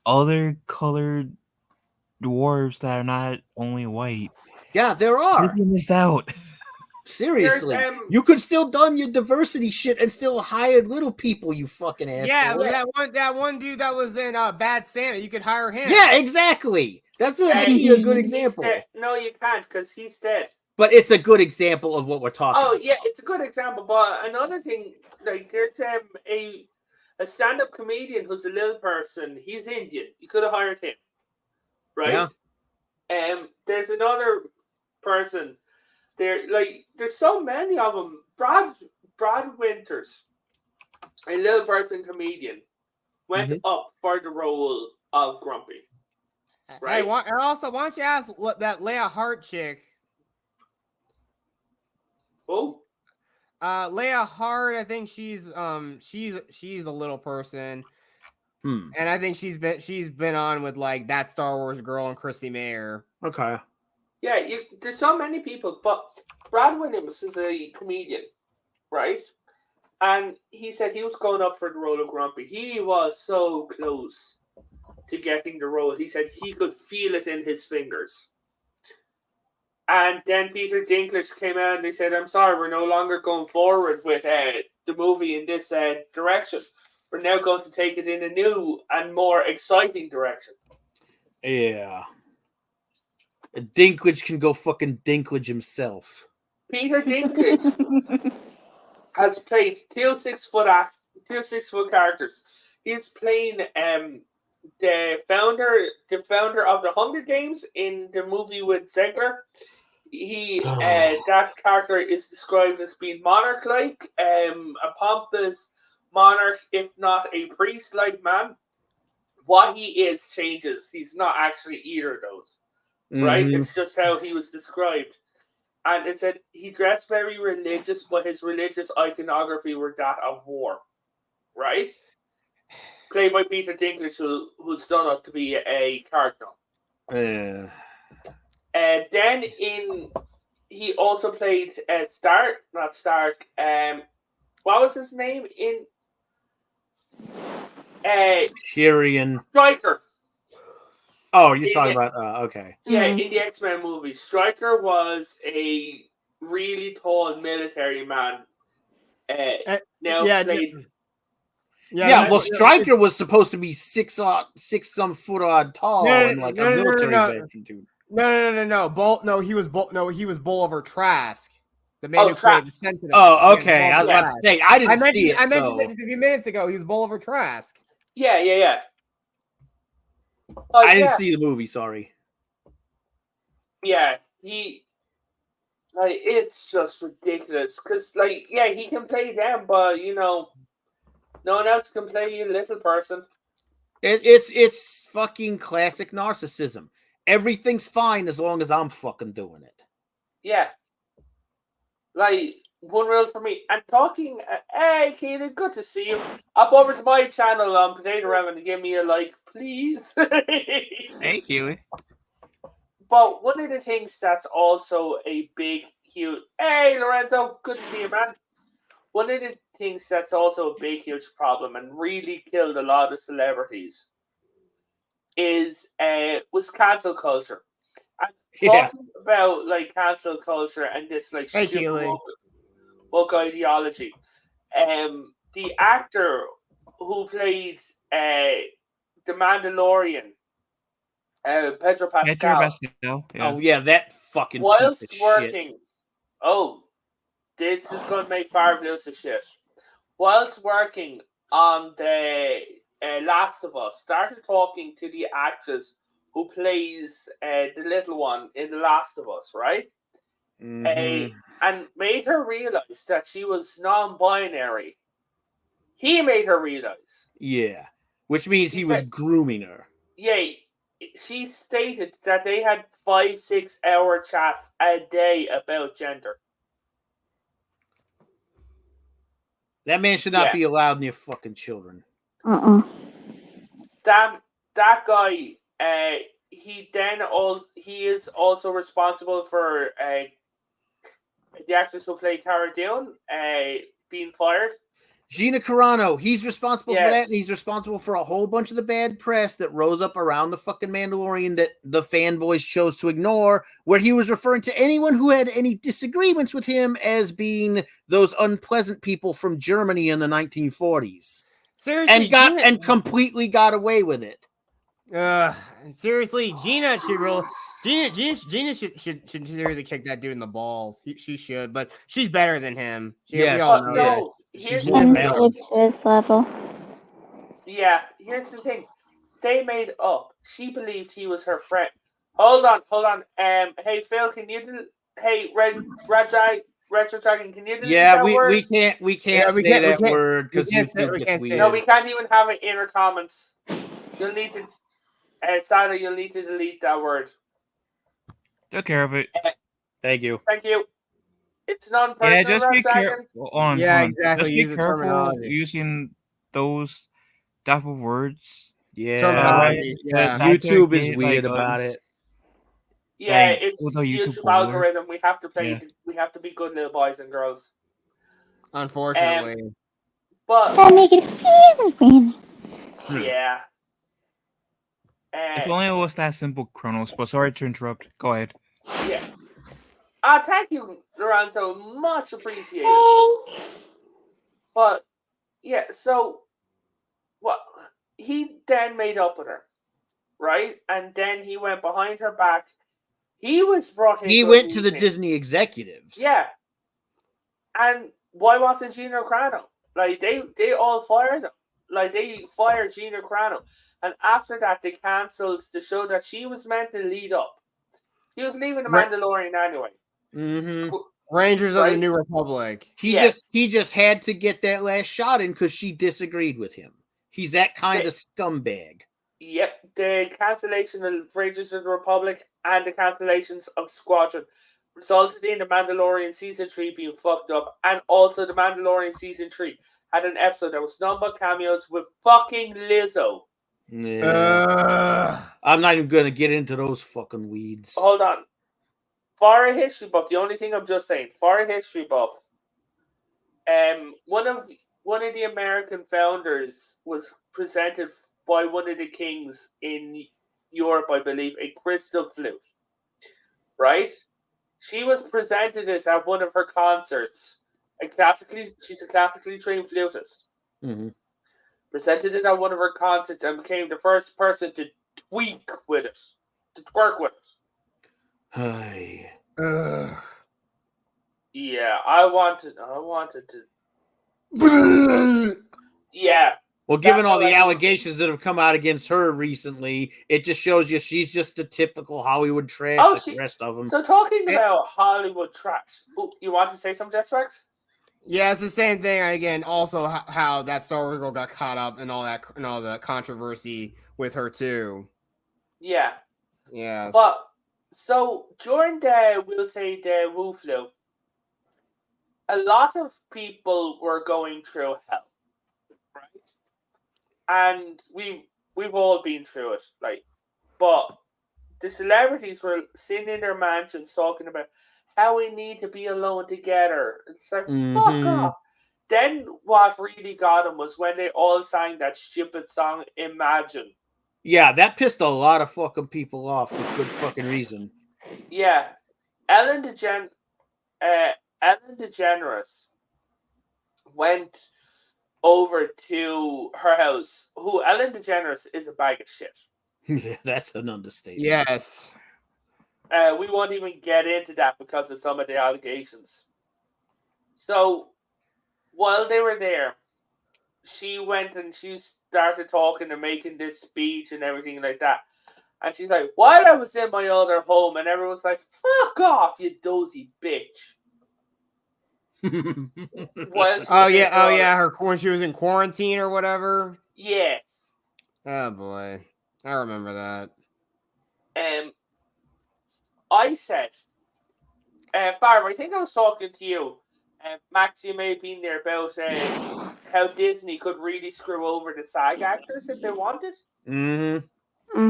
other colored dwarves that are not only white. Yeah, there are. You missed out. Seriously, you could still done your diversity shit and still hired little people, you fucking asshole. Yeah, that one dude that was in Bad Santa, you could hire him. Yeah, exactly. That's actually a good example. No, you can't, because he's dead. But it's a good example of what we're talking about. Oh, yeah, it's a good example. But another thing, like, there's a stand-up comedian who's a little person. He's Indian. You could have hired him, right? Yeah. There's another person. There's so many of them. Brad Winters, a little person comedian, went up for the role of Grumpy. Right. Hey, and also, why don't you ask that Leia Hart chick? Oh. Leia Hart, I think she's a little person, and I think she's been on with like that Star Wars girl and Chrissy Mayer. Okay. Yeah, there's so many people, but Brad Williams is a comedian, right? And he said he was going up for the role of Grumpy. He was so close to getting the role. He said he could feel it in his fingers. And then Peter Dinklage came out and he said, I'm sorry, we're no longer going forward with the movie in this direction. We're now going to take it in a new and more exciting direction. Yeah. Dinklage can go fucking Dinklage himself. Peter Dinklage has played two 6-foot characters. He's playing the founder of the Hunger Games in the movie with Zegler. That character is described as being monarch-like, a pompous monarch, if not a priest-like man. What he is changes. He's not actually either of those. Right? It's just how he was described. And it said he dressed very religious, but his religious iconography were that of war. Right? Played by Peter Dinklage, who's done up to be a cardinal. Yeah. Then he also played not Stark. What was his name in? Tyrion. Stryker. Oh, you're talking about okay. Yeah, in the X-Men movie, Stryker was a really tall military man. Well, Stryker was supposed to be 6 some foot tall and like a military veteran dude. No. He was Bolivar Trask, the man who created the Trask. Sentinel. Oh, Yeah, okay. I was Bolivar about to Trask. say I didn't see it. I mentioned So it just a few minutes ago. He was Bolivar Trask. Yeah. I didn't Yeah. see the movie. Sorry. Yeah, he like it's just ridiculous because he can play them, but no one else can play you, little person. It's fucking classic narcissism. Everything's fine as long as I'm fucking doing it. Yeah, like one rule for me. And talking, hey, Keaton, good to see you. Up over to my channel on Potato Ramen and give me a like, please. Hey, Huey. But one of the things that's also a big, huge. Hey, Lorenzo, good to see you, man. One of the things that's also a big, huge problem and really killed a lot of celebrities was cancel culture. And talking about cancel culture and this stupid woke ideology. The actor who played the Mandalorian, Pedro Pascal, Yeah. Oh yeah, that fucking whilst piece of working. shit. Oh, this is going to make Favre lose his shit. Whilst working on the Last of Us, started talking to the actress who plays the little one in The Last of Us, right? And made her realize that she was non-binary. He made her realize. Yeah, which means he was grooming her. Yeah, she stated that they had 5-6 hour chats a day about gender. That man should not be allowed near fucking children. That guy, he is also responsible for the actress who played Cara Dune being fired. Gina Carano, he's responsible for that, and he's responsible for a whole bunch of the bad press that rose up around the fucking Mandalorian that the fanboys chose to ignore, where he was referring to anyone who had any disagreements with him as being those unpleasant people from Germany in the 1940s. Seriously, and completely got away with it. Seriously, Gina should seriously kick that dude in the balls. She should, but she's better than him. We all know that. She's to his level. Yeah, here's the thing. They made up. She believed he was her friend. Hold on. Hey Phil, can you hey Retro Dragon, can you delete that word? we can't say that word because YouTube gets weird. No, we can't even have it in our comments. You'll need to Sada, you'll need to delete that word. Take care of it. Thank you. It's non-personal. Yeah, just be careful. Exactly. Just be careful using those type of words. Yeah, YouTube is weird about it. Yeah, it's the YouTube algorithm. We have to play. Yeah. We have to be good little boys and girls. Unfortunately, but gotta make it fair. Yeah. If only it was that simple, Kronos. But sorry to interrupt. Go ahead. Yeah. Thank you, Lorenzo. Much appreciated. But yeah, so what? He then made up with her, right? And then he went behind her back. He was brought in. He went to the Disney executives. Yeah. And why wasn't Gina Carano? They all fired him. They fired Gina Carano. And after that, they cancelled the show that she was meant to lead up. He was leaving the Mandalorian anyway. Mm-hmm. Rangers of the New Republic. He just had to get that last shot in because she disagreed with him. He's that kind of scumbag. Yep, the cancellation of Rangers of the Republic and the cancellations of Squadron resulted in the Mandalorian Season 3 being fucked up, and also the Mandalorian Season 3 had an episode that was none but cameos with fucking Lizzo. Yeah. I'm not even going to get into those fucking weeds. Hold on. For a history buff, the only thing I'm just saying, for a history buff, one of the American founders was presented by one of the kings in Europe, I believe, a crystal flute. Right? She was presented it at one of her concerts. She's a classically trained flutist. Mm-hmm. Presented it at one of her concerts and became the first person to tweak with it, to twerk with it. Hey. Ugh. Yeah, I wanted to. Yeah, Well, given That's all how the I knew. allegations that have come out against her recently, it just shows you she's just the typical Hollywood trash Oh, like the rest of them. So talking Eh. about Hollywood trash, you want to say something, Jess? Yeah, it's the same thing again. Also, how that Star Wars girl got caught up in all that and all the controversy with her too. Yeah, Yeah. but so during the we'll say the Wu flu, a lot of people were going through hell, right? And we've all been through it, like, but the celebrities were sitting in their mansions talking about how we need to be alone together. It's like, fuck off. Then what really got them was when they all sang that stupid song, Imagine. Yeah, that pissed a lot of fucking people off for good fucking reason. Yeah. Ellen uh, Ellen DeGeneres went over to her house, who Ellen DeGeneres is a bag of shit. Yeah, that's an understatement. Yes. We won't even get into that because of some of the allegations. So while they were there, she went and she started talking and making this speech and everything like that. And she's like, while I was in my other home, and everyone's like, fuck off, you dozy bitch. While she Oh was in yeah. her Oh other- yeah. Her when she was in quarantine or whatever. Yes. Oh boy, I remember that. I said, Barb, I think I was talking to you. Max, you may have been there about how Disney could really screw over the SAG actors if they wanted.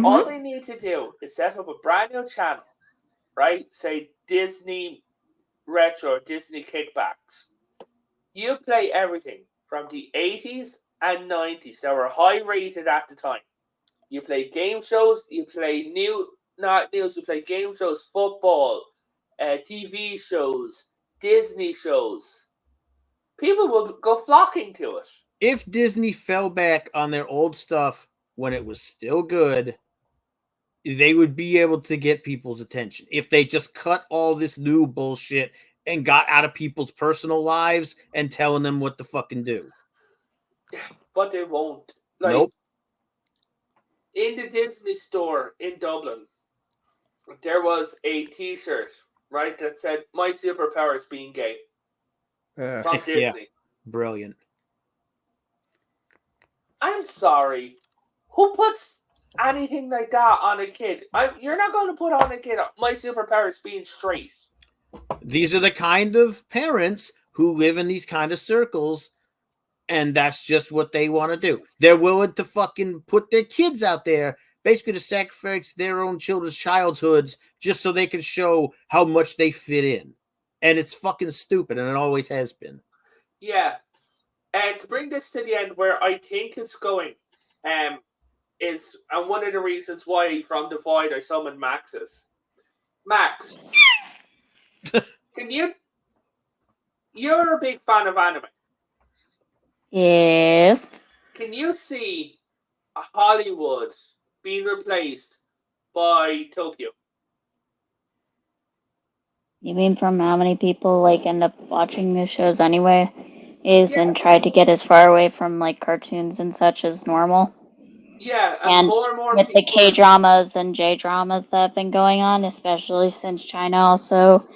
All they need to do is set up a brand new channel, right? Say Disney Retro, Disney Kickbacks. You play everything from the 80s and 90s that were high rated at the time. You play game shows, you play not news, you play game shows, football, TV shows, Disney shows. People will go flocking to it. If Disney fell back on their old stuff when it was still good, they would be able to get people's attention. If they just cut all this new bullshit and got out of people's personal lives and telling them what to fucking do. But they won't. Like, Nope. in the Disney store in Dublin, there was a T-shirt, right, that said "My superpower is being gay" from Disney. Yeah. Brilliant. I'm sorry. Who puts anything like that on a kid? You're not going to put on a kid, "My superpower is being straight." These are the kind of parents who live in these kind of circles, and that's just what they want to do. They're willing to fucking put their kids out there, basically to sacrifice their own children's childhoods just so they can show how much they fit in. And it's fucking stupid, and it always has been. Yeah. And to bring this to the end where I think it's going, is one of the reasons why from the void I summoned Max's. Max, can you're a big fan of anime. Yes. Can you see Hollywood being replaced by Tokyo? You mean from how many people like end up watching these shows anyway? And try to get as far away from like cartoons and such as normal. Yeah, And more with the people. K dramas and J dramas that have been going on, especially since China also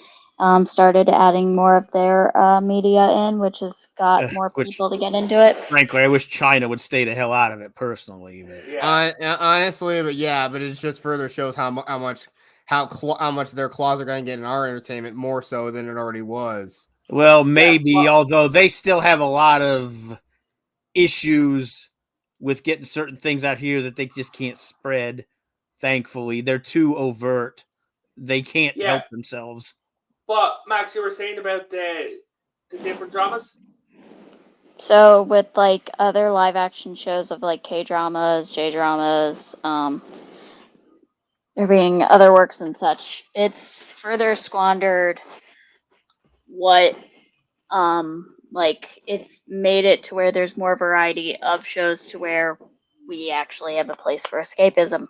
started adding more of their media in, which has got more people to get into it. Frankly, I wish China would stay the hell out of it personally. But Yeah. Honestly, but yeah, but it just further shows how much their claws are going to get in our entertainment more so than it already was. Well, maybe, well- although they still have a lot of issues with getting certain things out here that they just can't spread. Thankfully, they're too overt. They can't help themselves. But Max, you were saying about the different dramas? So with like other live action shows of like K dramas, J dramas, there being other works and such, it's further squandered what like it's made it to where there's more variety of shows to where we actually have a place for escapism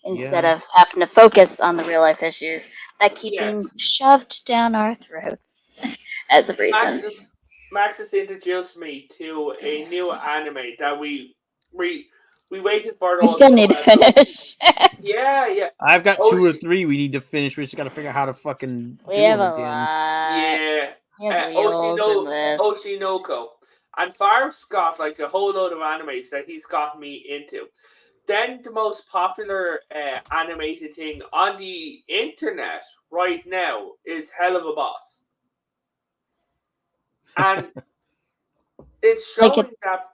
instead of having to focus on the real life issues. that keep Yes. being shoved down our throats as of recent. Max has introduced me to a new anime that we waited for it We all still to need to come out. finish. Yeah. I've got 2 or Oshi- 3 we need to finish. We just got to figure out how to fucking We do have them a again. lot. Yeah. We have reels and lists. Oshinoko. And Farf's got like a whole load of animes that he's got me into. Then the most popular animated thing on the internet right now is Hell of a Boss. And it's Like showing that it's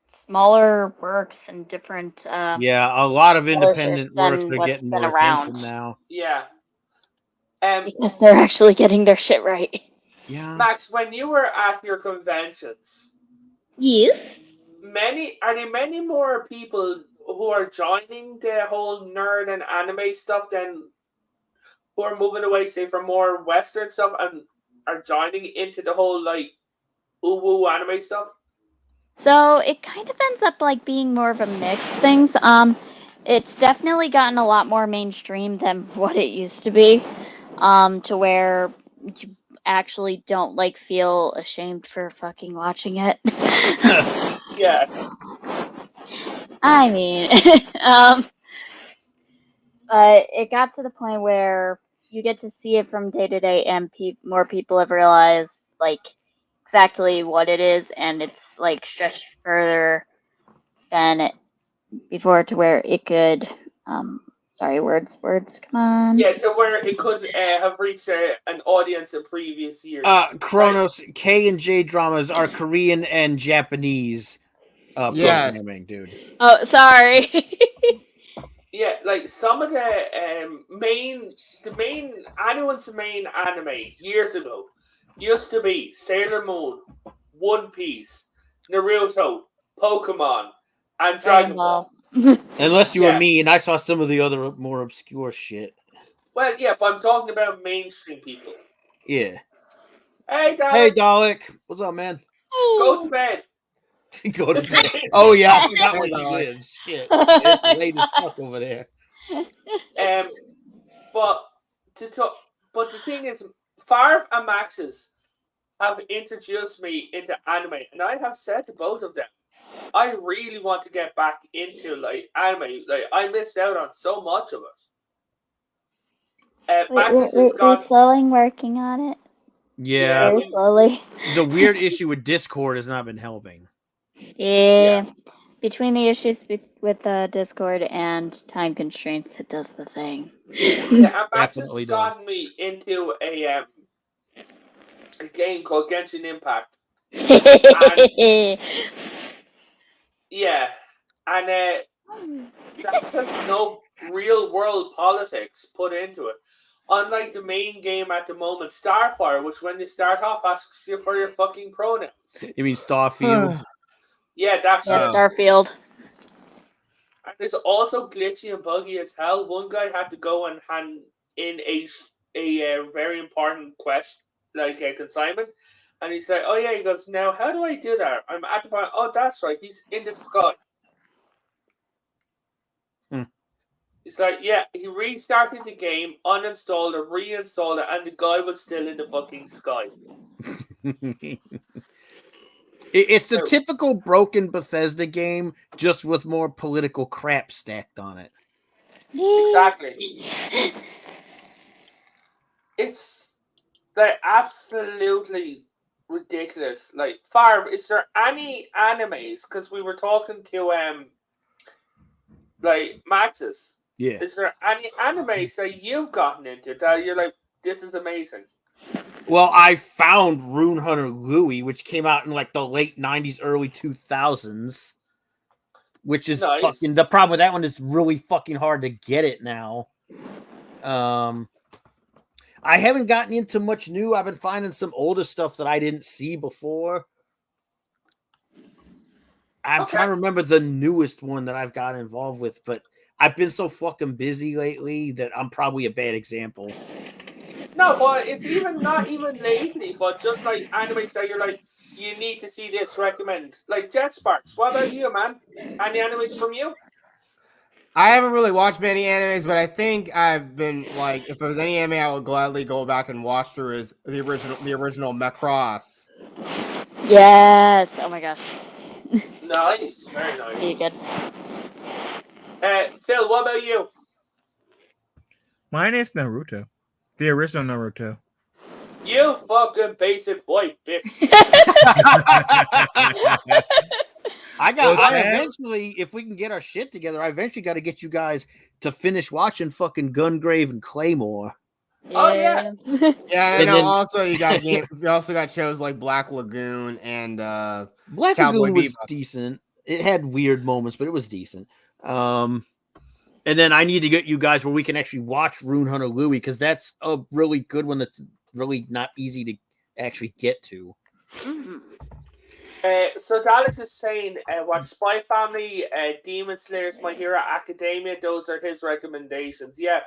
smaller works and different Yeah, a lot of publishers independent works than are what's getting been more around. attention now. yeah. Because they're actually getting their shit right. Yeah. Max, when you were at your conventions, Yes. are there many more people who are joining the whole nerd and anime stuff than who are moving away, say, from more Western stuff and are joining into the whole like woo anime stuff? So it kind of ends up like being more of a mixed things. It's definitely gotten a lot more mainstream than what it used to be. To where you actually don't like feel ashamed for fucking watching it. Yeah. I mean, but it got to the point where you get to see it from day to day, and more people have realized like exactly what it is, and it's like stretched further than it before to where it could. Sorry, words, come on. Yeah, to where it could have reached an audience in previous years. Kronos, K and J dramas are Korean and Japanese Yes. programming, dude. Oh, sorry. Yeah, like some of the anyone's main anime years ago used to be Sailor Moon, One Piece, Naruto, Pokemon, and Dragon Ball. Unless you were Yeah. me and I saw some of the other more obscure shit. Well, yeah, but I'm talking about mainstream people. Yeah. Hey, Dalek, Hey, Dalek. What's up, man? go to bed. Go to bed. Oh, yeah. I forgot Hey, where he Dalek. lives. Shit. It's late as fuck over there. But the thing is, Farv and Max's have introduced me into anime, and I have said to both of them, I really want to get back into like anime. Like I missed out on so much of it. Max's has We're gone. slowly working on it. Yeah. Very slowly. The weird issue with Discord has not been helping. Yeah. Between the issues with Discord and time constraints, it does the thing. Yeah, and Max's Definitely has does. gotten me into a game called Genshin Impact. Yeah, and that has no real world politics put into it. Unlike the main game at the moment, Starfire, which when you start off asks you for your fucking pronouns. You mean Starfield? Yeah, that's Yeah, it. Starfield. And it's also glitchy and buggy as hell. One guy had to go and hand in a very important question, like a consignment, and he's like, "Oh yeah," he goes, "Now how do I do that? I'm at the point. Oh, that's right. He's in the sky." It's like, yeah, he restarted the game, uninstalled it, reinstalled it, and the guy was still in the fucking sky. It's the typical broken Bethesda game, just with more political crap stacked on it. Exactly. It's like absolutely ridiculous. Like, Farv, is there any animes? Because we were talking to like Max's. Yeah. Is there any animes that you've gotten into that you're like, this is amazing? Well, I found Rune Hunter Louie, which came out in like the late 90s, early 2000s. Which is Nice. fucking the problem with that one is really fucking hard to get it now. I haven't gotten into much new. I've been finding some older stuff that I didn't see before. I'm trying to remember the newest one that I've got involved with, but I've been so fucking busy lately that I'm probably a bad example. No, but it's not even lately, but just like animes that you're like, you need to see this, recommend. Like Jet Sparks. What about you, man? Any animes from you? I haven't really watched many animes, but I think I've been like, if there was any anime I would gladly go back and watch through is the original Macross. Yes. Oh my gosh. Nice, very Pretty nice. good. Phil, what about you? Mine is Naruto, the original Naruto. You fucking basic white bitch. Well, I that- eventually, if we can get our shit together, I eventually got to get you guys to finish watching fucking Gungrave and Claymore. Oh, yeah. Yeah, and I And know then- also you also got shows like Black Lagoon and Black Cowboy Lagoon was Bebop. decent. It had weird moments, but it was decent. And then I need to get you guys where we can actually watch Rune Hunter Louie, because that's a really good one that's really not easy to actually get to. Mhm. So Dalek is saying, watch Spy Family, Demon Slayers, My Hero Academia. Those are his recommendations. Yeah.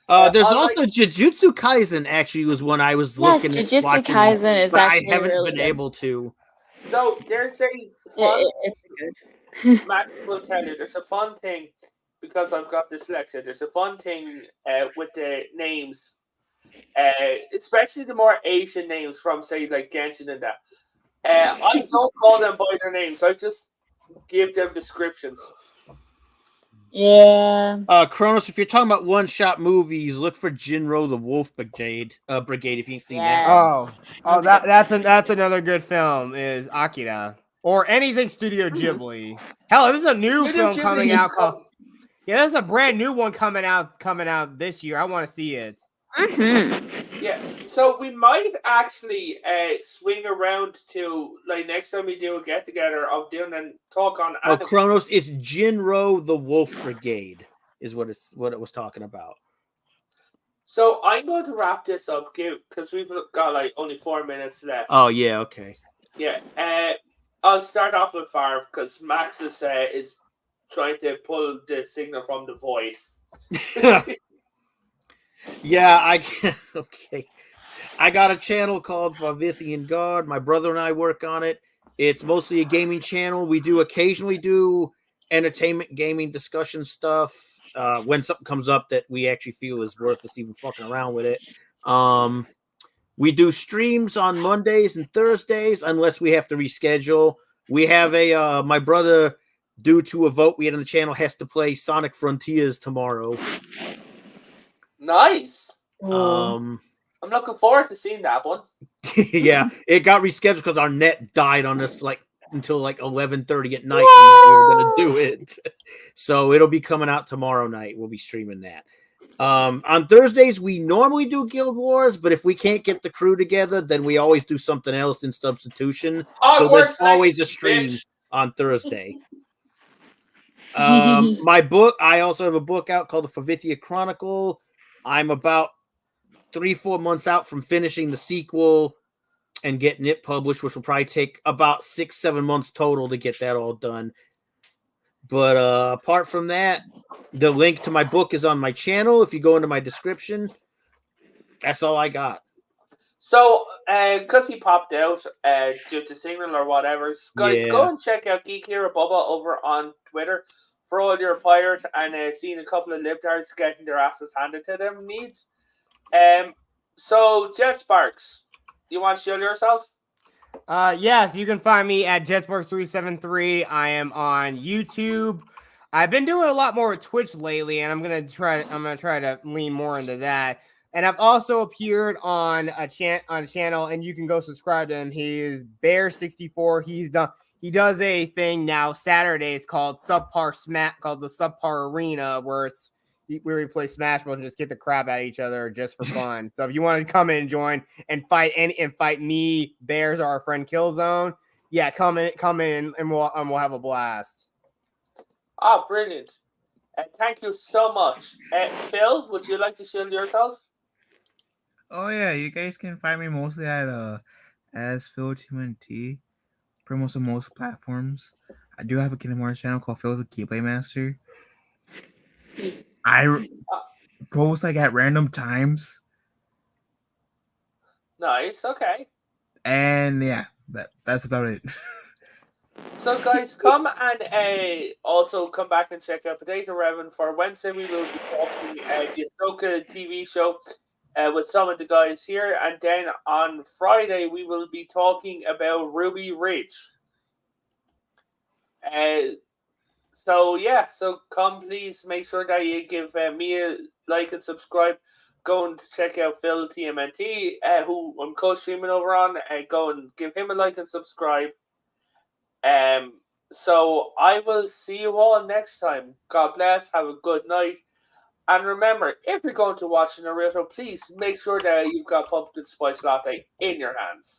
There's all also right. Jujutsu Kaisen. Actually, was one I was Yes, looking at Jujutsu watching, Kaisen is but I actually haven't really been good. able to. So there's a fun, It's good. Max will tell you, there's a fun thing, because I've got dyslexia, there's a fun thing with the names, especially the more Asian names from, say, like Genshin and that. I don't call them by their names. I just give them descriptions. Yeah. Kronos, if you're talking about one-shot movies, look for Jinro the Wolf Brigade. Brigade, if you ain't seen that. Yes. Oh, Okay. that's another good film is Akira or anything Studio Ghibli. Hell, this is a new Studio film Ghibli coming is out. com- Yeah, there's a brand new one coming out this year. I want to see it. Yeah, so we might actually swing around to, like, next time we do a get together of doing a talk on Oh, anime. Kronos, it's Jinro the Wolf Brigade, is what it was talking about. So I'm going to wrap this up because we've got like only 4 minutes left. Oh yeah, okay. Yeah, I'll start off with Farv because Max is trying to pull the signal from the void. Yeah, okay. I got a channel called Favithian Guard. My brother and I work on it. It's mostly a gaming channel. We do occasionally do entertainment, gaming, discussion stuff when something comes up that we actually feel is worth us even fucking around with it. We do streams on Mondays and Thursdays unless we have to reschedule. We have my brother, due to a vote we had on the channel, has to play Sonic Frontiers tomorrow. Nice. Um, I'm looking forward to seeing that one. yeah, it got rescheduled because our net died on us until 11:30 at night. We were gonna do it, so it'll be coming out tomorrow night. We'll be streaming that. On Thursdays we normally do Guild Wars, but if we can't get the crew together, then we always do something else in substitution. So there's always a stream on Thursday. My book, I also have a book out called the Favithia Chronicle. I'm about 3-4 months out from finishing the sequel and getting it published, which will probably take about 6-7 months total to get that all done. But apart from that, the link to my book is on my channel. If you go into my description, that's all I got. So, because he popped out due to signal or whatever, guys, go and check out Geek Hero Bubba over on Twitter for all your pirates and seeing a couple of libtards getting their asses handed to them needs. So, Jet Sparks, you want to show yourself? Yes, you can find me at Jetsparks373. I am on YouTube. I've been doing a lot more with Twitch lately, and I'm gonna try to lean more into that. And I've also appeared on a channel, and you can go subscribe to him. He is Bear64. He does a thing now Saturdays called the Subpar Arena, where we play Smash Bros and just get the crap out of each other just for fun. So if you want to come in and join and fight me, Bears, or our friend Killzone, yeah, come in and we'll have a blast. Oh, brilliant. Thank you so much. Phil, would you like to shield yourself? Oh yeah, you guys can find me mostly at as Phil TMNT, pretty much on most platforms. I do have a Kingdom Hearts channel called Phil the Keyblade Master. I post at random times. Nice, okay. And yeah, that's about it. So, guys, come and also come back and check out Potato Revan for Wednesday. We will be talking the Ahsoka TV show with some of the guys here, and then on Friday we will be talking about Ruby Ridge. So yeah, so come please make sure that you give me a like and subscribe. Go and check out Phil TMNT, who I'm co-streaming over on, and go and give him a like and subscribe. So I will see you all next time. God bless. Have a good night. And remember, if you're going to watch Naruto, please make sure that you've got pumpkin spice latte in your hands.